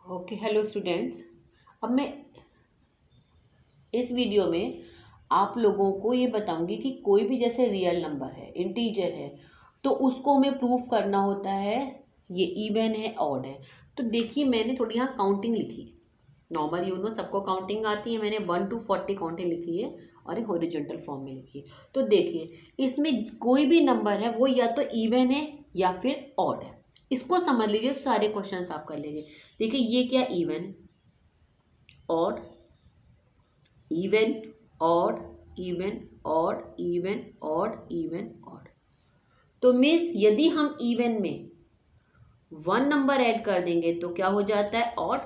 Okay, hello students. अब मैं इस वीडियो में आप लोगों को ये बताऊंगी कि कोई भी जैसे रियल नंबर है, इंटीजर है, तो उसको हमें प्रूफ करना होता है ये इवन है, ऑड है। तो देखिए, मैंने थोड़ी यहाँ काउंटिंग लिखी है। नॉर्मल सबको काउंटिंग आती है। मैंने 1 to 40 काउंटिंग लिखी है और एक हॉरिजॉन्टल फॉर्म में लिखी है। तो देखिए, इसमें कोई भी नंबर है वो या तो इवन है या फिर ऑड है। इसको समझ लीजिए, सारे क्वेश्चंस आप कर लेंगे। देखिए, ये क्या even, odd, even, odd, even, odd, even, odd, even, odd. तो मिस यदि हम इवन में 1 नंबर ऐड कर देंगे तो क्या हो जाता है, ऑड।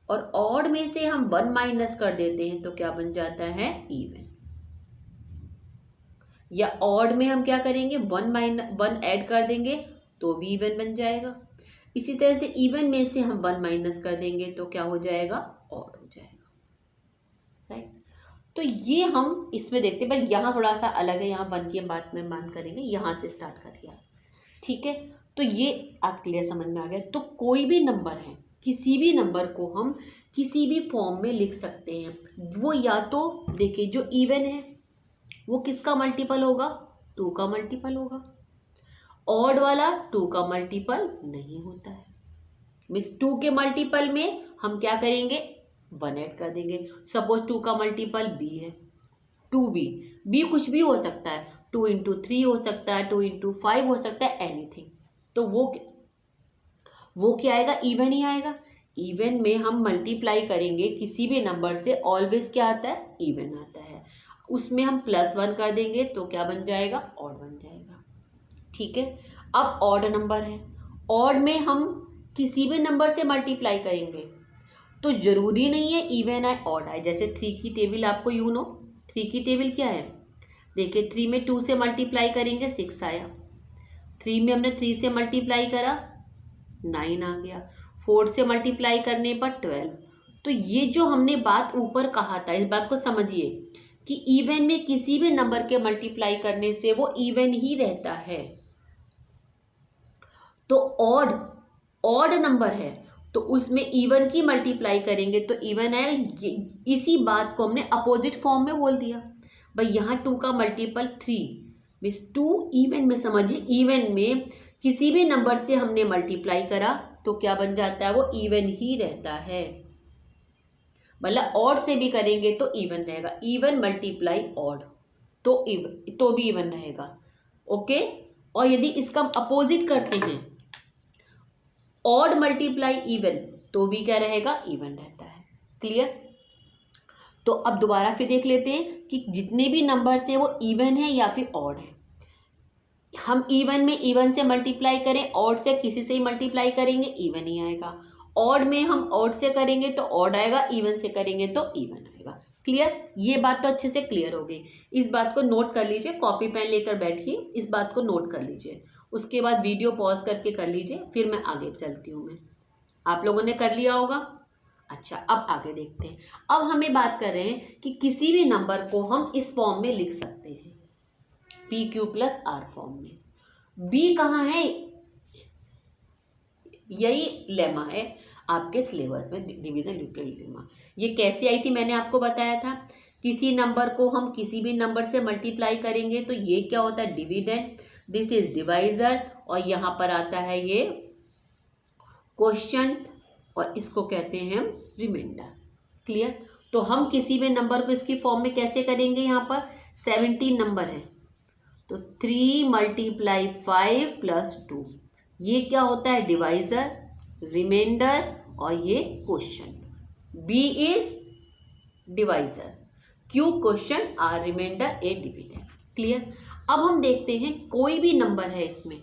और ऑड में से हम 1 माइनस कर देते हैं तो क्या बन जाता है, इवन। या ऑड में हम क्या करेंगे, 1 ऐड कर देंगे तो भी इवन बन जाएगा। इसी तरह से इवन में से हम 1 माइनस कर देंगे तो क्या हो जाएगा, ऑड हो जाएगा। राइट। तो ये हम इसमें देखते हैं, पर यहाँ थोड़ा सा अलग है। यहाँ 1 की हम बात में मान करेंगे, यहाँ से स्टार्ट करिए आप। ठीक है, तो ये आप क्लियर समझ में आ गया। तो कोई भी नंबर है, किसी भी नंबर को हम किसी भी फॉर्म में लिख सकते हैं। वो या तो देखिए, जो इवन है वो किसका मल्टीपल होगा, 2 का मल्टीपल होगा। ऑड वाला 2 का मल्टीपल नहीं होता है। मीन्स 2 के मल्टीपल में हम क्या करेंगे, 1 ऐड कर देंगे। सपोज 2 का मल्टीपल बी है, 2b। बी कुछ भी हो सकता है, 2 इंटू 3 हो सकता है, 2 इंटू 5 हो सकता है, एनीथिंग। तो वो क्या आएगा, इवन ही आएगा। इवन में हम मल्टीप्लाई करेंगे किसी भी नंबर से, ऑलवेज क्या आता है, इवन आता है। उसमें हम +1 कर देंगे तो क्या बन जाएगा, ऑड बन जाएगा। ठीक है। अब ऑड नंबर है, ऑड में हम किसी भी नंबर से मल्टीप्लाई करेंगे तो जरूरी नहीं है इवन आए ऑड आए। जैसे 3 की टेबल आपको 3 की टेबल क्या है, देखिए 3 में 2 से मल्टीप्लाई करेंगे 6 आया, 3 में हमने 3 से मल्टीप्लाई करा 9 आ गया, 4 से मल्टीप्लाई करने पर 12। तो ये जो हमने बात ऊपर कहा था, इस बात को समझिए कि इवन में किसी भी नंबर के मल्टीप्लाई करने से वो इवन ही रहता है। तो ऑड नंबर है तो उसमें इवन की मल्टीप्लाई करेंगे तो इवन आएगा। इसी बात को हमने अपोजिट फॉर्म में बोल दिया भाई। यहाँ 2 का मल्टीपल 3, मीन्स 2 इवन में, समझिए इवन में किसी भी नंबर से हमने मल्टीप्लाई करा तो क्या बन जाता है, वो इवन ही रहता है। मतलब ऑड से भी करेंगे तो इवन रहेगा, इवन मल्टीप्लाई ऑड तो भी इवन रहेगा। ओके। और यदि इसका अपोजिट करते हैं, ऑड मल्टीप्लाई इवन, तो भी क्या रहेगा, इवन रहता है। क्लियर। तो अब दोबारा फिर देख लेते हैं कि जितने भी नंबर्स हैं वो इवन है या फिर ऑड है। हम इवन में इवन से मल्टीप्लाई करें, ऑड से किसी से ही मल्टीप्लाई करेंगे, इवन ही आएगा। ऑड में हम ऑड से करेंगे तो ऑड आएगा, इवन से करेंगे तो इवन आएगा। क्लियर। ये बात तो अच्छे से क्लियर हो गई। इस बात को नोट कर लीजिए, कॉपी पेन लेकर बैठिए, इस बात को नोट कर लीजिए। उसके बाद वीडियो पॉज करके कर लीजिए, फिर मैं आगे चलती हूँ। मैं आप लोगों ने कर लिया होगा। अच्छा, अब आगे देखते हैं। अब हमें बात कर रहे हैं कि किसी भी नंबर को हम इस फॉर्म में लिख सकते हैं, PQ+R फॉर्म में। बी कहाँ है, यही लेमा है आपके सिलेबस में, डिवीजन न्यूक्लियर लेमा। ये कैसे आई थी, मैंने आपको बताया था। किसी नंबर को हम किसी भी नंबर से मल्टीप्लाई करेंगे तो ये क्या होता है, डिविडेंड, दिस इज डिवाइजर, और यहाँ पर आता है ये क्वोशिएंट, और इसको कहते हैं हम रिमाइंडर। क्लियर। तो हम किसी भी नंबर को इसकी फॉर्म में कैसे करेंगे, यहाँ पर 17 नंबर है तो 3 × 5 + 2, ये क्या होता है, डिवाइजर, रिमाइंडर, और ये quotient. B is divisor, Q quotient, R remainder, A dividend. Clear. अब हम देखते हैं कोई भी नंबर है इसमें,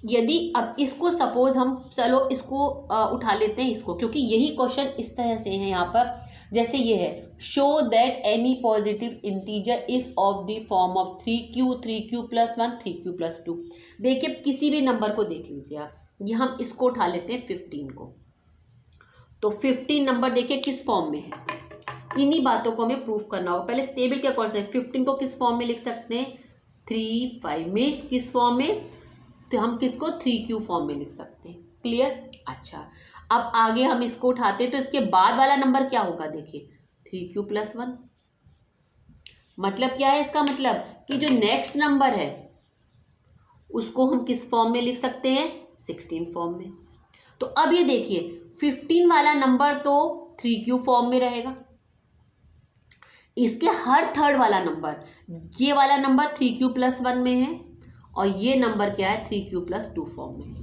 यदि अब इसको सपोज हम, चलो इसको उठा लेते हैं इसको, क्योंकि यही क्वेश्चन इस तरह से है यहाँ पर। जैसे ये है, show that any positive integer is of the form of 3Q, 3Q+1, 3Q+2। देखिए, किसी भी नंबर को देख लीजिए आप, ये हम इसको उठा लेते हैं 15 को। तो 15 नंबर देखिए किस फॉर्म में है, इन्हीं बातों को हमें प्रूफ करना होगा। पहले टेबल के अकॉर्डिंग 15 को किस फॉर्म में लिख सकते हैं, 3, 5 में, किस फॉर्म में, तो हम किसको 3Q फॉर्म में लिख सकते हैं। क्लियर। अच्छा, अब आगे हम इसको उठाते तो इसके बाद वाला नंबर क्या होगा, देखिए 3q+1। मतलब क्या है इसका मतलब कि जो नेक्स्ट नंबर है उसको हम किस फॉर्म में लिख सकते हैं, 16 फॉर्म में। तो अब ये देखिए 15 वाला नंबर तो 3q फॉर्म में रहेगा, इसके हर थर्ड वाला नंबर, ये वाला नंबर 3q+1 में है और ये नंबर क्या है 3q+2 फॉर्म में है।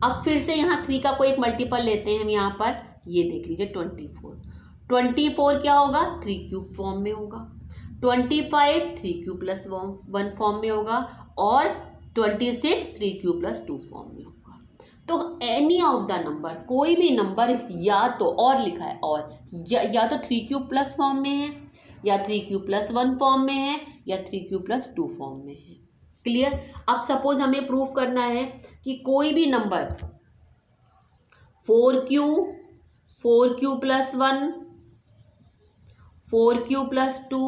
अब फिर से यहाँ 3 का कोई एक मल्टीपल लेते हैं हम यहाँ पर, ये देख लीजिए 24 क्या होगा 3q फॉर्म में होगा, 25 3q+1 फॉर्म में होगा और 26 3q+2 फॉर्म में होगा। तो एनी ऑफ द नंबर, कोई भी नंबर या तो और लिखा है और या तो 3q+ फॉर्म में है या 3q+1 फॉर्म में है या 3q+2 फॉर्म में है। क्लियर। अब सपोज हमें प्रूव करना है कि कोई भी नंबर 4q, 4q+1, 4q+2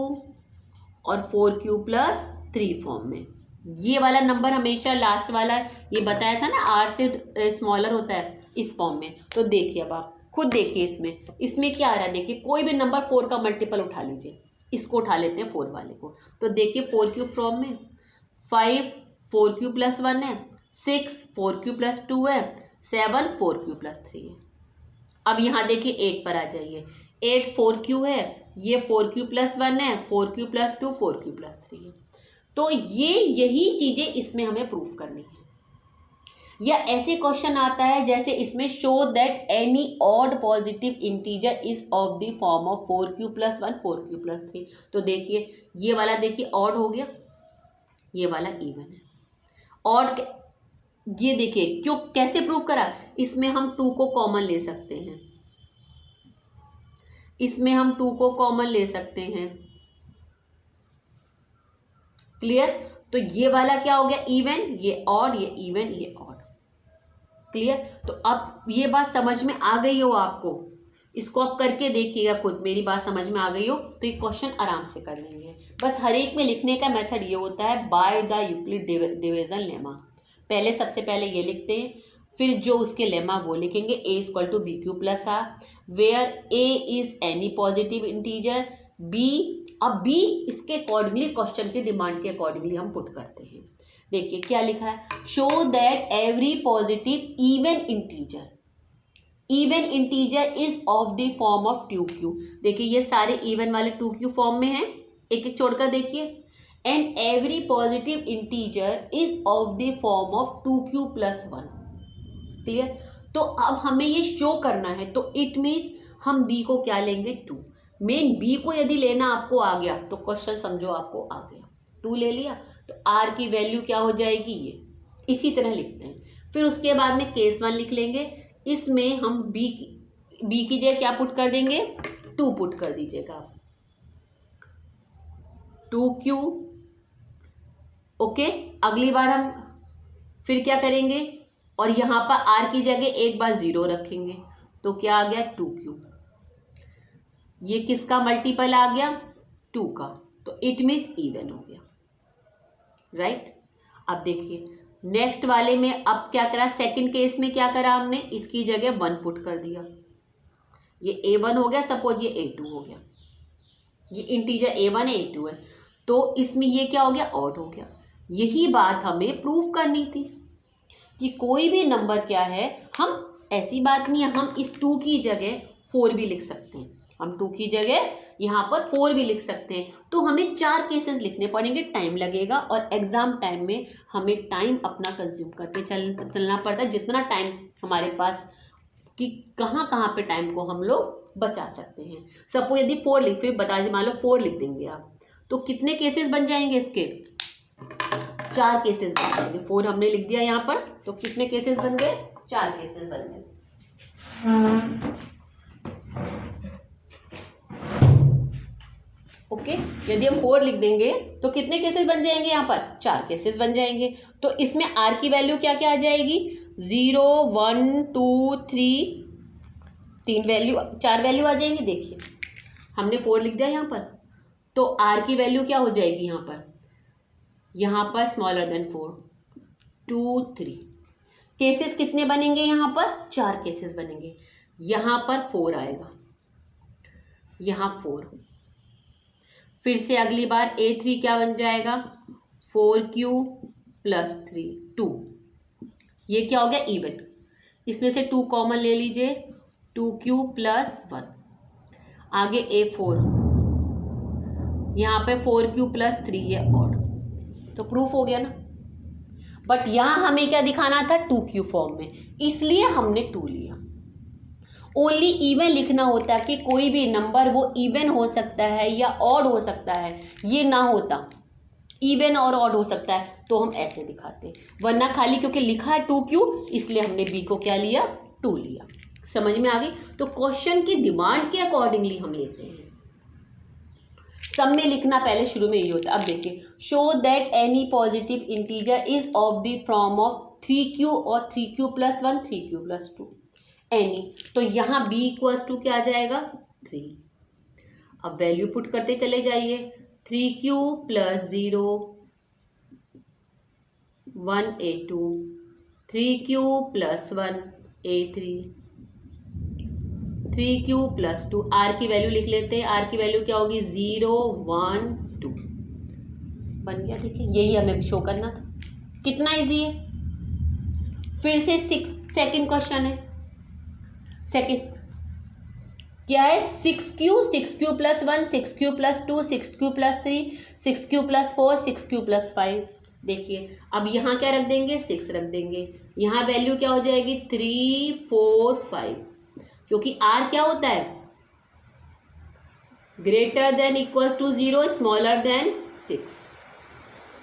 और 4q+3 फॉर्म में, ये वाला नंबर हमेशा लास्ट वाला, ये बताया था ना r से स्मॉलर होता है, इस फॉर्म में। तो देखिए अब आप खुद देखिए इसमें क्या आ रहा है, देखिए कोई भी नंबर 4 का मल्टीपल उठा लीजिए, इसको उठा लेते हैं 4 वाले को। तो देखिए 4q फॉर्म में, 5 4q+1 है, 6 4q+2 है, 7 4q+3 है। अब यहाँ देखिए 8 पर आ जाइए, 8 4q है, ये 4q+1 है, 4q+2 4q+3 है। तो यही चीजें इसमें हमें प्रूफ करनी है। या ऐसे क्वेश्चन आता है जैसे इसमें, show that any odd positive integer is of the form of 4q+1 4q+3। तो देखिए ये वाला देखिए ऑड हो गया, ये वाला इवन है। ऑड ये देखिए क्यों, कैसे प्रूव करा, इसमें हम 2 को कॉमन ले सकते हैं, इसमें हम 2 को कॉमन ले सकते हैं। क्लियर। तो ये वाला क्या हो गया इवन, ये ऑड, ये इवन, ये ऑड। क्लियर। तो अब ये बात समझ में आ गई हो आपको, इसको आप करके देखिएगा खुद, मेरी बात समझ में आ गई हो तो ये क्वेश्चन आराम से कर लेंगे। बस हर एक में लिखने का मेथड ये होता है, by the Euclid division lemma. पहले सबसे पहले ये लिखते हैं, फिर जो उसके लेमा वो लिखेंगे, a = bq+r, where a is any positive integer, b, अब b इसके अकॉर्डिंगली, क्वेश्चन की डिमांड के अकॉर्डिंगली हम पुट करते हैं। देखिए क्या लिखा है, show that every positive even integer is of the form of 2q। देखिए ये सारे इवन वाले 2q फॉर्म में हैं, एक एक छोड़कर देखिए, and every positive integer is of the form of 2q+1। Clear. तो अब हमें ये शो करना है, तो इट मीन्स हम b को क्या लेंगे 2। मेन b को यदि लेना आपको आ गया तो क्वेश्चन समझो आपको आ गया, 2 ले लिया तो r की वैल्यू क्या हो जाएगी, ये इसी तरह लिखते हैं। फिर उसके बाद में केस 1 लिख लेंगे, इसमें हम b की जगह क्या पुट कर देंगे, 2 पुट कर दीजिएगा आप, 2q। ओके। अगली बार हम फिर क्या करेंगे, और यहाँ पर r की जगह एक बार 0 रखेंगे, तो क्या आ गया 2q। ये किसका मल्टीपल आ गया, 2 का, तो इट मीन्स इवन हो गया। राइट। अब देखिए नेक्स्ट वाले में अब क्या करा, सेकंड केस में क्या करा हमने, इसकी जगह 1 पुट कर दिया, ये a1 हो गया, सपोज ये a2 हो गया, ये इंटीजर a1 है a2 है, तो इसमें ये क्या हो गया, ऑड हो गया। यही बात हमें प्रूफ करनी थी कि कोई भी नंबर क्या है, हम ऐसी बात नहीं है, हम इस 2 की जगह 4 भी लिख सकते हैं, हम 2 की जगह यहाँ पर 4 भी लिख सकते हैं। तो हमें 4 केसेस लिखने पड़ेंगे, टाइम लगेगा, और एग्जाम टाइम में हमें टाइम अपना कंज्यूम करके चलना पड़ता है, जितना टाइम हमारे पास, कि कहाँ कहाँ पे टाइम को हम लोग बचा सकते हैं। सपोज यदि 4 लिख, फिर बता दी, मान लो 4 लिख देंगे आप, तो कितने केसेस बन जाएंगे इसके, 4 केसेस बन जाएंगे। 4 हमने लिख दिया यहाँ पर, तो कितने केसेस बन गए, 4 केसेस बन गए। ओके। यदि हम 4 लिख देंगे तो कितने केसेस बन जाएंगे, यहाँ पर 4 केसेस बन जाएंगे। तो इसमें r की वैल्यू क्या क्या आ जाएगी, 0 1 2 3, 3 वैल्यू, 4 वैल्यू आ जाएंगी। देखिए हमने 4 लिख दिया यहाँ पर, तो r की वैल्यू क्या हो जाएगी, यहाँ पर स्मॉलर देन 4 2 3, केसेस कितने बनेंगे यहाँ पर? 4 केसेस बनेंगे। यहाँ पर 4 आएगा, यहाँ 4, फिर से अगली बार A3 क्या बन जाएगा? 4Q plus 3 2। ये क्या हो गया? इवन। इसमें से 2 कॉमन ले लीजिए, 2Q प्लस 1। आगे A4, यहाँ पे 4Q प्लस 3, ये ऑड। तो प्रूफ हो गया ना। बट यहाँ हमें क्या दिखाना था? 2Q फॉर्म में, इसलिए हमने 2 लिया। ओनली इवन लिखना होता कि कोई भी नंबर वो इवन हो सकता है या ऑड हो सकता है, ये ना होता, इवन और ऑड हो सकता है तो हम ऐसे दिखाते, वरना खाली क्योंकि लिखा है 2Q इसलिए हमने बी को क्या लिया? 2 लिया। समझ में आ गई? तो क्वेश्चन की डिमांड के अकॉर्डिंगली हम लेते हैं। सब में लिखना पहले शुरू में ये होता है। अब देखिए, show that any positive integer is of the form of 3Q और 3Q plus 1 3Q plus 2 any. तो यहाँ b इक्वल्स टू क्या आ जाएगा? 3। अब वैल्यू पुट करते चले जाइए, 3Q plus 0 1 A2, 3Q plus 1 A3, 3Q plus 2। R की वैल्यू लिख लेते हैं। R की वैल्यू क्या होगी? 0 1 2। बन गया। देखिए, यही हमें शो करना था। कितना इजी है। फिर से सेकंड क्वेश्चन है। सेकंड क्या है? 6Q plus 1 6Q plus 2 6Q plus 3 6Q plus 4 6Q plus 5। देखिए, अब यहाँ क्या रख देंगे? 6 रख देंगे। यहाँ वैल्यू क्या हो जाएगी? 3 4 5, क्योंकि R क्या होता है? Greater than equals to 0, smaller than 6।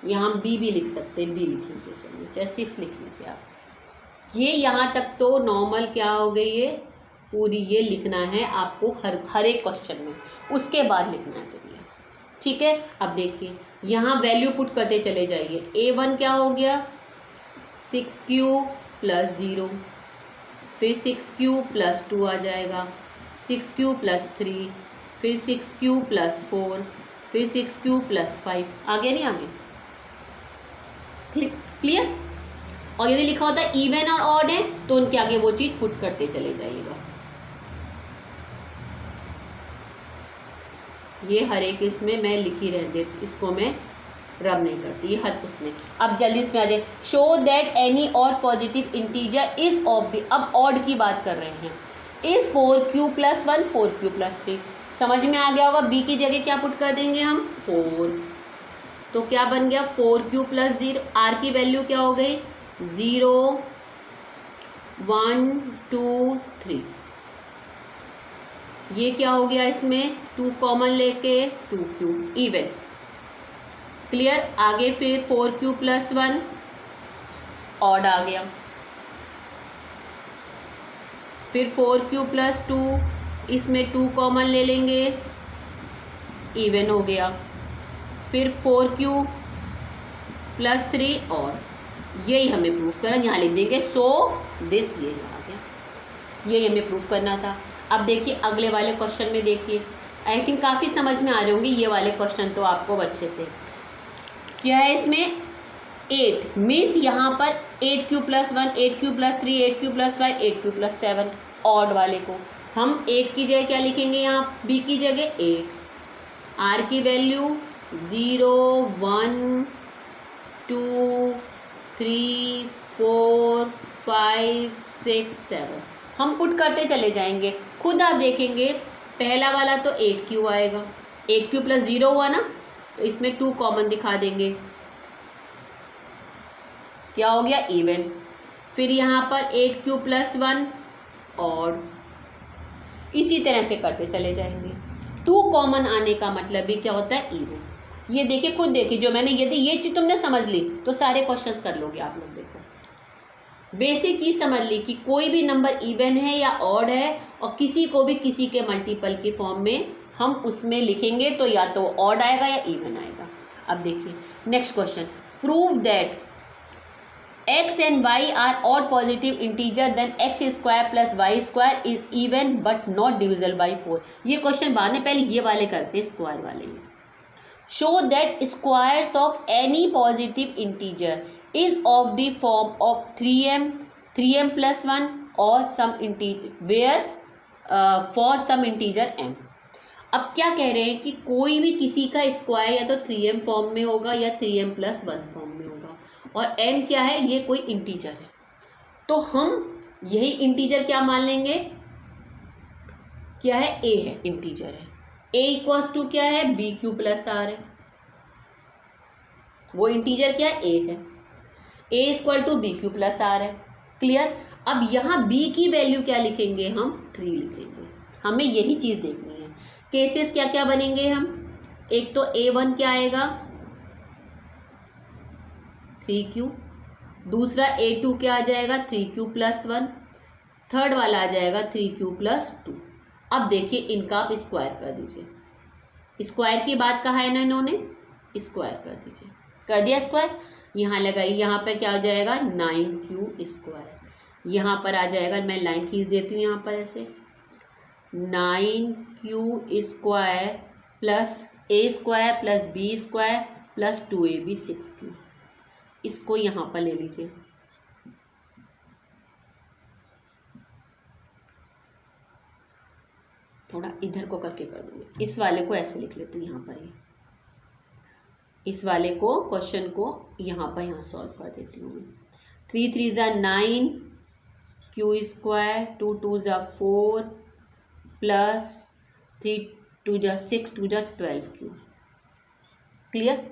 यहाँ हम B भी लिख सकते हैं, B लिख लीजिए, चलिए चाहे 6 लिख लीजिए आप। ये यहाँ तक तो नॉर्मल क्या हो गई है पूरी, ये लिखना है आपको हर एक क्वेश्चन में, उसके बाद लिखना है तो ये ठीक है। अब देखिए, यहाँ वैल्यू पुट करते चले जाइए। A1 क्या हो गया? 6Q प्लस 0, फिर 6Q प्लस 2 आ जाएगा, 6Q प्लस 3, फिर 6Q प्लस 4, फिर 6Q प्लस 5। आगे नहीं आगे? क्लियर? और यदि लिखा होता है इवन और ऑड है तो उनके आगे वो चीज पुट करते चले जाइएगा। ये हर एक इसमें मैं लिखी रह देती, इसको मैं रब नहीं करती, ये हर उसमें। अब जल्दी इसमें आ जाए, show that any odd positive integer is of the, अब ऑड की बात कर रहे हैं, is 4Q plus 1 4Q plus 3। समझ में आ गया होगा। बी की जगह क्या पुट कर देंगे हम? 4। तो क्या बन गया? 4Q plus 0। आर की वैल्यू क्या हो गई? 0 1 2 3। ये क्या हो गया? इसमें 2 कॉमन लेके 2Q इवन। क्लियर? आगे फिर 4Q प्लस 1 ऑड आ गया, फिर 4Q प्लस 2, इसमें 2 कॉमन ले लेंगे, इवन हो गया, फिर 4Q प्लस 3 और यही हमें प्रूफ करना, यहाँ लिख देंगे सो दिस, ये आ गया, यही हमें प्रूफ करना था। अब देखिए अगले वाले क्वेश्चन में, देखिए आई थिंक काफ़ी समझ में आ रहे होंगे ये वाले क्वेश्चन तो आपको अच्छे से। क्या है इसमें? 8 मीन्स यहाँ पर 8Q plus 1 8Q plus 3 8Q plus 5 8Q plus 7। Odd वाले को हम 8 की जगह क्या लिखेंगे? यहाँ B की जगह 8। R की वैल्यू 0 1 2 3 4 5 6 7 हम पुट करते चले जाएंगे। खुद आप देखेंगे पहला वाला तो 8Q आएगा, 8Q प्लस 0 हुआ ना, तो इसमें 2 कॉमन दिखा देंगे, क्या हो गया? इवन। फिर यहाँ पर 8Q प्लस 1 और इसी तरह से करते चले जाएंगे। 2 कॉमन आने का मतलब भी क्या होता है? इवन। ये देखिए, खुद देखिए, जो मैंने यदि ये चीज़ तुमने समझ ली तो सारे क्वेश्चंस कर लोगे आप लोग। देखो बेसिक चीज़ समझ ली कि कोई भी नंबर इवन है या ऑड है और किसी को भी किसी के मल्टीपल के फॉर्म में हम उसमें लिखेंगे तो या तो ऑड आएगा या इवन आएगा। अब देखिए next question, prove that x and y are odd positive integer then x square plus y square is even but not divisible by 4। ये क्वेश्चन बाद में, पहले ये वाले करते हैं, स्क्वायर वाले। Show that squares of any positive integer is of the form of 3m 3m+1 और some integer where for some integer m। अब क्या कह रहे हैं कि कोई भी किसी का स्क्वायर या तो 3m फॉर्म में होगा या 3m+1 फॉर्म में होगा, और m क्या है, ये कोई इंटीजर है, तो हम यही इंटीजर क्या मान लेंगे, क्या है, a है, इंटीजर है। a इक्वल्स टू क्या है, bq+r है, वो इंटीजर क्या है, a है। a इक्वल टू bq+r है। क्लियर। अब यहाँ b की वैल्यू क्या लिखेंगे, हम 3 लिखेंगे। हमें यही चीज देखनी है। केसेस क्या क्या बनेंगे हम, एक तो a1 क्या आएगा 3q, दूसरा a2 क्या आ जाएगा 3q+1, थर्ड वाला आ जाएगा 3q+2। अब देखिए इनका आप स्क्वायर कर दीजिए, स्क्वायर की बात कहा है ना इन्होंने, स्क्वायर कर दीजिए, कर दिया स्क्वायर। यहाँ लगाइए, यहाँ पे क्या हो जाएगा 9q², यहाँ पर आ जाएगा, मैं लाइन खींच देती हूँ यहाँ पर ऐसे, 9q² plus a² plus b² plus 2ab 6q। इसको यहाँ पर ले लीजिए, थोड़ा इधर को करके कर दूंगी, इस वाले को ऐसे लिख लेती हूँ यहाँ पर, इस वाले को क्वेश्चन को यहाँ पर यहाँ सॉल्व कर देती हूँ मैं। 3 3 = 9 q², 2 2 = 4 प्लस 3 2 = 6 2 = 12q। क्लियर।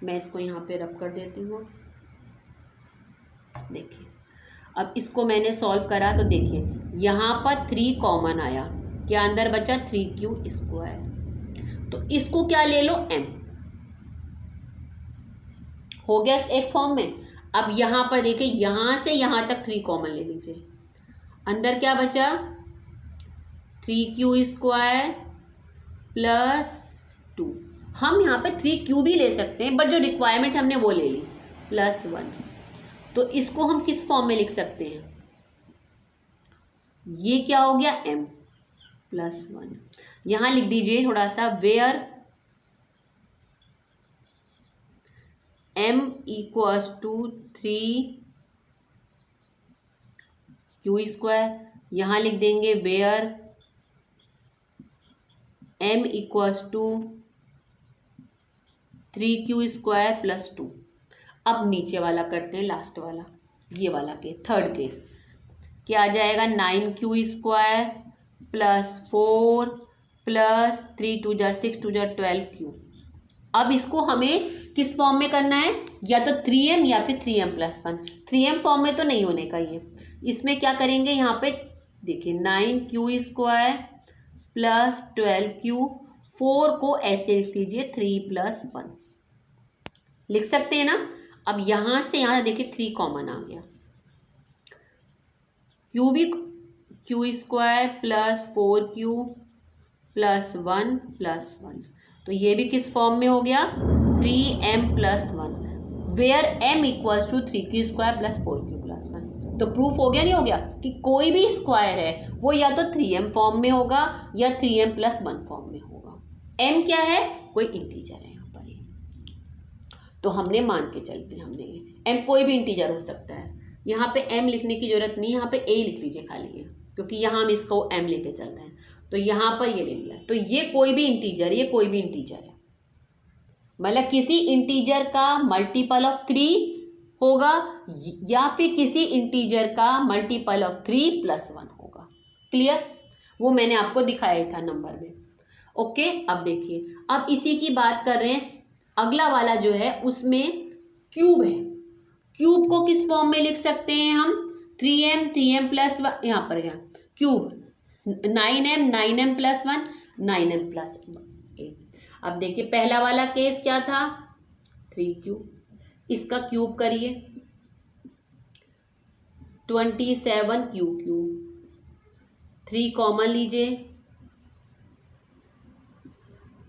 मैं इसको यहाँ पे रब कर देती हूँ। देखिए अब इसको मैंने सॉल्व करा तो देखिए यहाँ पर 3 कॉमन आया, क्या अंदर बचा 3q², तो इसको क्या ले लो m, हो गया एक फॉर्म में। अब यहाँ पर देखिए यहाँ से यहाँ तक 3 कॉमन ले लीजिए, अंदर क्या बचा 3q² प्लस 2, हम यहाँ पे 3q भी ले सकते हैं, बट जो रिक्वायरमेंट हमने वो ले ली, प्लस 1, तो इसको हम किस फॉर्म में लिख सकते हैं, ये क्या हो गया m प्लस 1। यहाँ लिख दीजिए थोड़ा सा, where m equals to 3q², यहाँ लिख देंगे where m equals to 3q² plus 2। अब नीचे वाला करते हैं, लास्ट वाला, ये वाला के थर्ड केस क्या आ जाएगा 9q² प्लस 4 प्लस 3 2 = 6 2 = 12q। अब इसको हमें किस फॉर्म में करना है, या तो 3m या फिर 3m+1। 3m फॉर्म में तो नहीं होने का ये, इसमें क्या करेंगे, यहाँ पे देखिए 9q² प्लस 12q, 4 को ऐसे लिख लीजिए 3+1, लिख सकते हैं ना। अब यहाँ से यहाँ देखिए 3 कॉमन आ गया, q भी q² plus 4q plus 1 plus 1, तो ये भी किस फॉर्म में हो गया 3m+1, where m equals to 3q² plus 4q plus 1। तो प्रूफ हो गया नहीं हो गया कि कोई भी स्क्वायर है वो या तो 3m फॉर्म में होगा या 3m+1 फॉर्म में होगा। m क्या है, कोई इंटीजर है यहाँ पर, तो हमने मान के चलते हैं, हमने m कोई भी इंटीजर हो सकता है, यहाँ पे m लिखने की जरूरत नहीं, यहाँ पे a लिख लीजिए खाली है, क्योंकि यहाँ हम इसको m लेके चल रहे हैं, तो यहाँ पर ये ले लिया, तो ये कोई भी इंटीजर, ये कोई भी इंटीजर है, मतलब किसी इंटीजर का मल्टीपल ऑफ 3 होगा या फिर किसी इंटीजर का मल्टीपल ऑफ 3+1 होगा। क्लियर, वो मैंने आपको दिखाया था नंबर में। ओके, अब देखिए, अब इसी की बात कर रहे हैं, अगला वाला जो है उसमें क्यूब है। क्यूब को किस फॉर्म में लिख सकते हैं हम, 3m+1, यहाँ पर क्या क्यूब 9m+1 9m+8। अब देखिए पहला वाला केस क्या था 3q, इसका क्यूब करिए 27q3, 3 कॉमन लीजिए,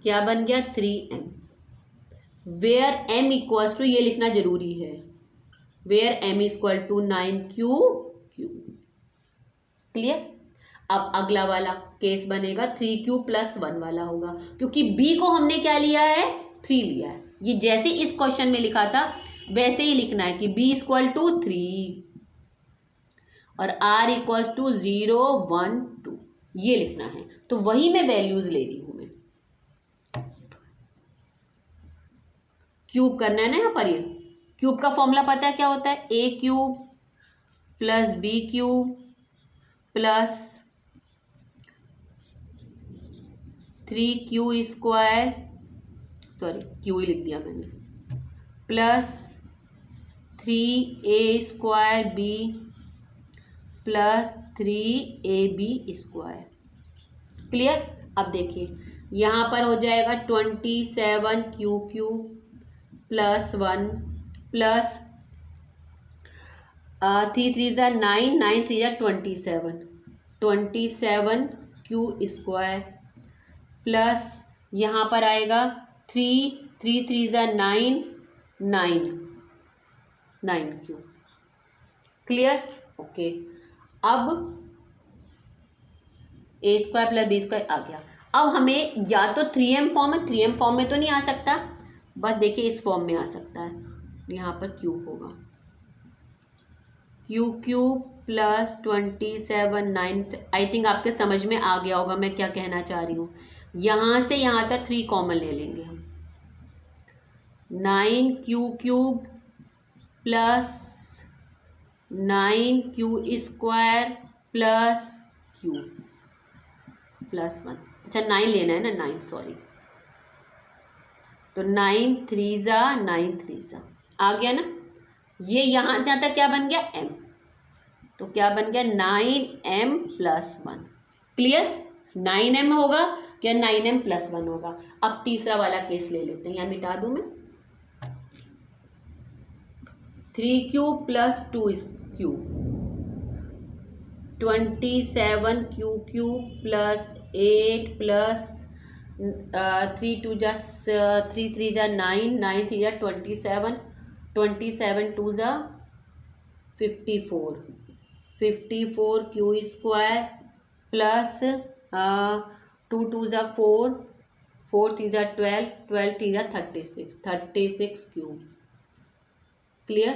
क्या बन गया 3m, where m equals to, ये लिखना जरूरी है, where m equal to 9q। Clear. अब अगला वाला केस बनेगा 3q+1 वाला होगा, क्योंकि b को हमने क्या लिया है 3 लिया है, ये जैसे इस क्वेश्चन में लिखा था वैसे ही लिखना है कि b इक्वल टू 3, और r इक्वल्स टू 0 1 2 ये लिखना है। तो वही मैं वैल्यूज ले रही हूं। मैं क्यूब करना है ना यहाँ पर। ये क्यूब का फॉर्मूला पता है क्या होता है, A cube plus B cube plus 3q square, sorry Q ही लिख दिया मैंने, plus 3a square B plus 3ab square. Clear. अब देखिए यहाँ पर हो जाएगा 27q³ प्लस 1 प्लस 3 3 ज़ा 9 9 3 ज़ा 27q स्क्वायर प्लस यहाँ पर आएगा 3 3 3 ज़ा 9 9q। क्लियर। ओके। अब a square plus B square आ गया। अब हमें या तो 3m फॉर्म है, 3m फॉर्म में तो नहीं आ सकता, बस देखिए इस फॉर्म में आ सकता है। यहाँ पर क्यूब होगा, q³ प्लस 27 9, आई थिंक आपके समझ में आ गया होगा मैं क्या कहना चाह रही हूँ। यहाँ से यहाँ तक 3 कॉमन ले लेंगे हम, 9q³ plus 9q square plus q plus 1। अच्छा 9 लेना है ना, 9 सॉरी, तो 9 3 ज़ा 9 3 ज़ा आ गया ना। ये यहाँ से यहाँ तक क्या बन गया, m, तो क्या बन गया 9m प्लस 1। क्लियर। 9m होगा या 9m प्लस 1 होगा। अब तीसरा वाला केस ले लेते हैं, यहाँ मिटा दूं मैं, 3q plus 2q 27q³ plus 8 plus 3 2 जा 3 3 जा 9 9 3 जा 27 27 2 जा 54 54q स्क्वायर प्लस 2 2 जा 4 4 3 जा 12 12 3 जा 36 क्लियर।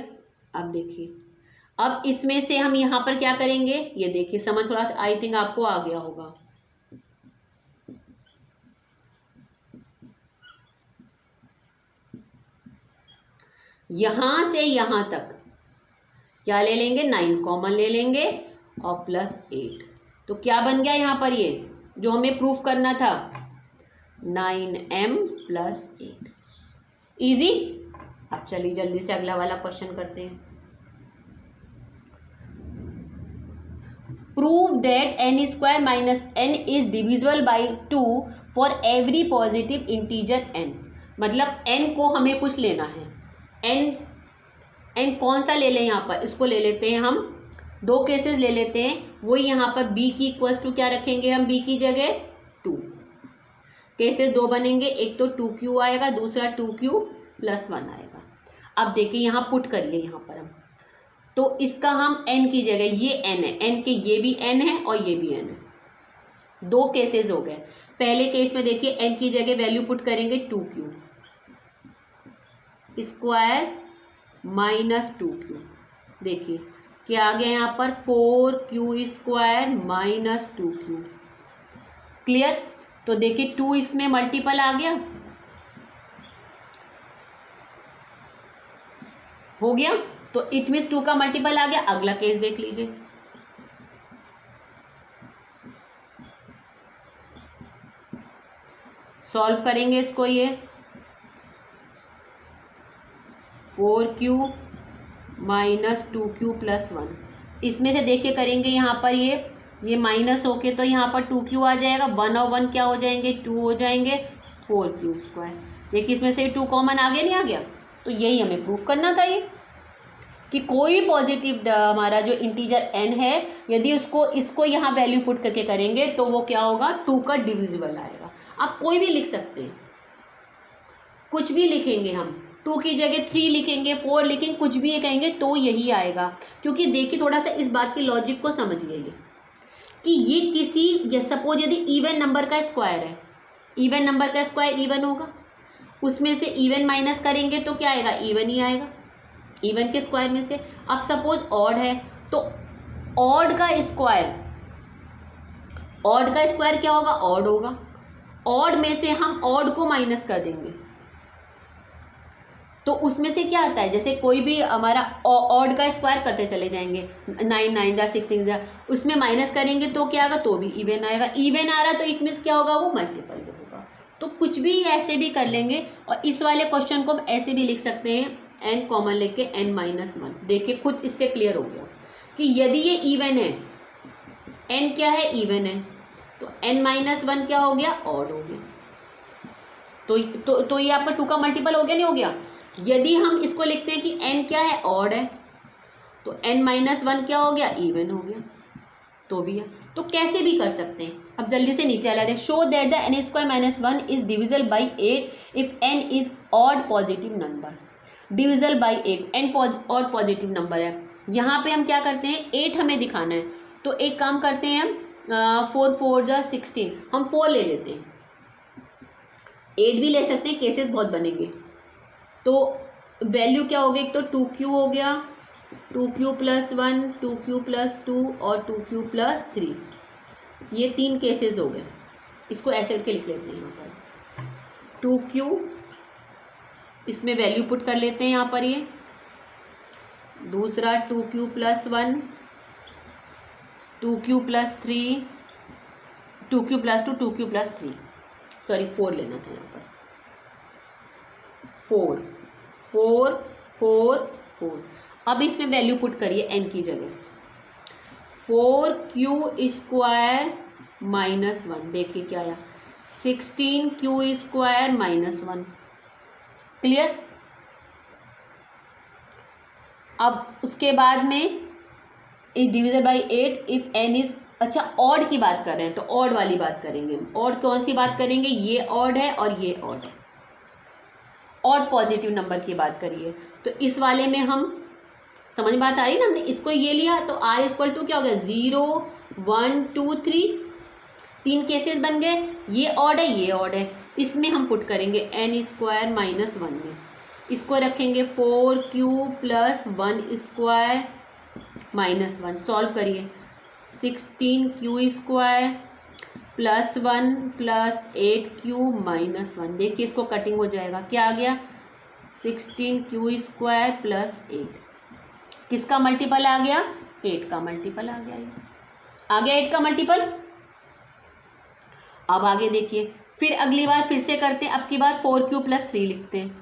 अब देखिए, अब इसमें से हम यहाँ पर क्या करेंगे, ये देखिए समझ थोड़ा आई थिंक आपको आ गया होगा। यहां से यहां तक क्या ले लेंगे, 9 कॉमन ले लेंगे और प्लस 8, तो क्या बन गया यहाँ पर, ये जो हमें प्रूफ करना था 9m प्लस 8। इजी। अब चलिए जल्दी से अगला वाला क्वेश्चन करते हैं। Prove that n square minus n is divisible by 2 for every positive integer n। मतलब n को हमें कुछ लेना है, n कौन सा ले लें, यहाँ पर इसको ले लेते हैं हम, दो केसेस ले लेते हैं। वही यहाँ पर b की इक्वल्स टू क्या रखेंगे हम, b की जगह 2। केसेस दो बनेंगे, एक तो 2q आएगा, दूसरा 2q प्लस 1 आएगा। अब देखिए यहाँ पुट करिए, यहाँ पर हम तो इसका हम n की जगह, ये n है, n के ये भी n है और ये भी n है। दो केसेस हो गए। पहले केस में देखिए n की जगह वैल्यू पुट करेंगे 2q स्क्वायर माइनस 2q। देखिए क्या आ गया यहाँ पर, 4q square minus 2q। Clear. तो देखिए 2 इसमें मल्टीपल आ गया, हो गया, तो इट मीन्स 2 का मल्टीपल आ गया। अगला केस देख लीजिए, सॉल्व करेंगे इसको। ये 4q माइनस 2q प्लस 1, इसमें से देखिए करेंगे यहाँ पर ये माइनस होके तो यहाँ पर 2q आ जाएगा, 1 और 1 क्या हो जाएंगे, 2 हो जाएंगे, 4q स्क्वायर। देखिए इसमें से 2 कॉमन आ गया, नहीं आ गया। तो यही हमें प्रूफ करना था, ये कि कोई भी पॉजिटिव हमारा जो इंटीजर n है, यदि इसको यहाँ वैल्यू पुट करके करेंगे तो वो क्या होगा, 2 का डिविजिबल आएगा। आप कोई भी लिख सकते हैं, कुछ भी लिखेंगे हम, 2 की जगह 3 लिखेंगे, 4 लिखेंगे, कुछ भी कहेंगे तो यही आएगा। क्योंकि देखिए थोड़ा सा इस बात की लॉजिक को समझिए, ये कि ये किसी सपोज यदि इवन नंबर का स्क्वायर है, इवन नंबर का स्क्वायर इवन होगा, उसमें से इवन माइनस करेंगे तो क्या आएगा, इवन ही आएगा, इवन के स्क्वायर में से। अब सपोज ऑड है तो ऑड का स्क्वायर, ऑड का स्क्वायर क्या होगा, ऑड होगा। ऑड में से हम ऑड को माइनस कर देंगे तो उसमें से क्या आता है, जैसे कोई भी हमारा ऑड का स्क्वायर करते चले जाएंगे, 9 9 जा 6 जा, उसमें माइनस करेंगे तो क्या आएगा, तो भी इवन आएगा। इवन आ रहा तो इट मीन्स क्या होगा, वो मल्टीपल होगा। तो कुछ भी ऐसे भी कर लेंगे। और इस वाले क्वेश्चन को हम ऐसे भी लिख सकते हैं, n कॉमन लेके n-1। देखिए खुद इससे क्लियर हो गया कि यदि ये इवन है, n क्या है, इवन है, तो n-1 क्या हो गया, ऑड हो गया। तो ये आपका 2 का मल्टीपल हो गया, नहीं हो गया। यदि हम इसको लिखते हैं कि n क्या है, ऑड है, तो n-1 क्या हो गया, इवन हो गया, तो भी है। तो कैसे भी कर सकते हैं। अब जल्दी से नीचे आ जाए, show that the n² - 1 is divisible by 8 if n is odd positive number. Divisible by 8, n odd positive number है। यहाँ पे हम क्या करते हैं, 8 हमें दिखाना है, तो एक काम करते हैं हम, 4 4 जा 16, हम 4 ले लेते हैं, 8 भी ले सकते हैं, केसेस बहुत बनेंगे। तो वैल्यू क्या हो गई, एक तो 2q हो गया, 2q + 1, 2q + 2 और 2q + 3, ये 3 केसेस हो गए। इसको ऐसे करके लिख लेते हैं यहाँ पर 2q, इसमें वैल्यू पुट कर लेते हैं यहाँ पर, ये दूसरा 2q + 1, 2q + 3, 2q + 2, 2q + 3, sorry 4 लेना था यहाँ पर, 4 4 4 4। अब इसमें वैल्यू पुट करिए n की जगह, 4q² - 1, देखिए क्या आया, 16q² - 1। क्लियर। अब उसके बाद में is division by 8 if n is, अच्छा ऑड की बात कर रहे हैं तो ऑड वाली बात करेंगे। ऑड कौन सी बात करेंगे, ये ऑड है और ये ऑड है, ऑड पॉजिटिव नंबर की बात करिए। तो इस वाले में हम, समझ बात आ रही ना, हमने इसको ये लिया तो r = क्या हो गया, 0 1 2 3, 3 केसेस बन गए। ये ऑड है, ये ऑड है, इसमें हम पुट करेंगे n² - 1 में, इसको रखेंगे 4q + 1² - 1, सॉल्व करिए, 16q² + 1 + 8q - 1, देखिए इसको कटिंग हो जाएगा, क्या आ गया, 16q² + 8, किसका मल्टीपल आ गया, 8 का मल्टीपल आ गया, ये आ गया 8 का मल्टीपल। अब आगे देखिए, फिर अगली बार फिर से करते हैं, अब की बार 4q + 3 लिखते हैं,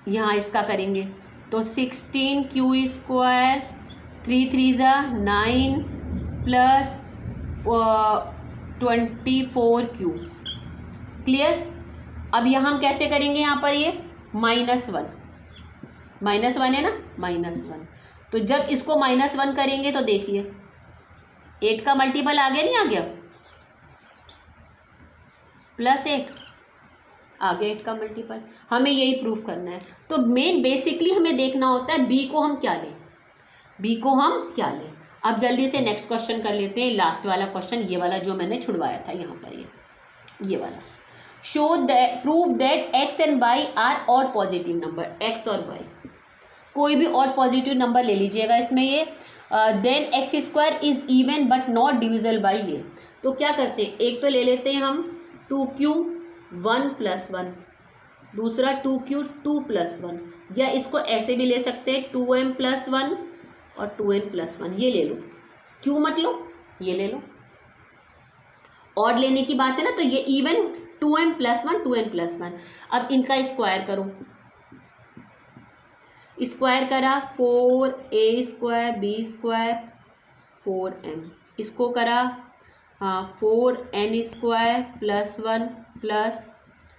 यहाँ इसका करेंगे तो 16q², 3 3 जा 9 + 24q। क्लियर। अब यहाँ हम कैसे करेंगे, यहाँ पर ये -1 है ना, -1, तो जब इसको -1 करेंगे तो देखिए 8 का मल्टीपल आ गया, नहीं आ गया, +8 आ गया 8 का मल्टीपल। हमें यही प्रूफ करना है। तो मेन बेसिकली हमें देखना होता है बी को हम क्या लें, बी को हम क्या लें। अब जल्दी से नेक्स्ट क्वेश्चन कर लेते हैं, लास्ट वाला क्वेश्चन, ये वाला जो मैंने छुड़वाया था यहाँ पर, ये वाला। Show that, prove that x and y are odd positive number, x और y कोई भी ऑड पॉजिटिव नंबर ले लीजिएगा इसमें, ये then x² is even but not divisible by ये। तो क्या करते हैं, एक तो ले लेते हैं हम 2q 1 + 1, दूसरा 2q 2 + 1, या इसको ऐसे भी ले सकते हैं 2m + 1 और 2n + 1, ये ले लो, क्यों मत लो, ये ले लो, ऑड लेने की बात है ना, तो ये इवन 2m + 1 2n + 1। अब इनका स्क्वायर करो, स्क्वायर करा 4a² b² 4m, इसको करा 4n² + 1 +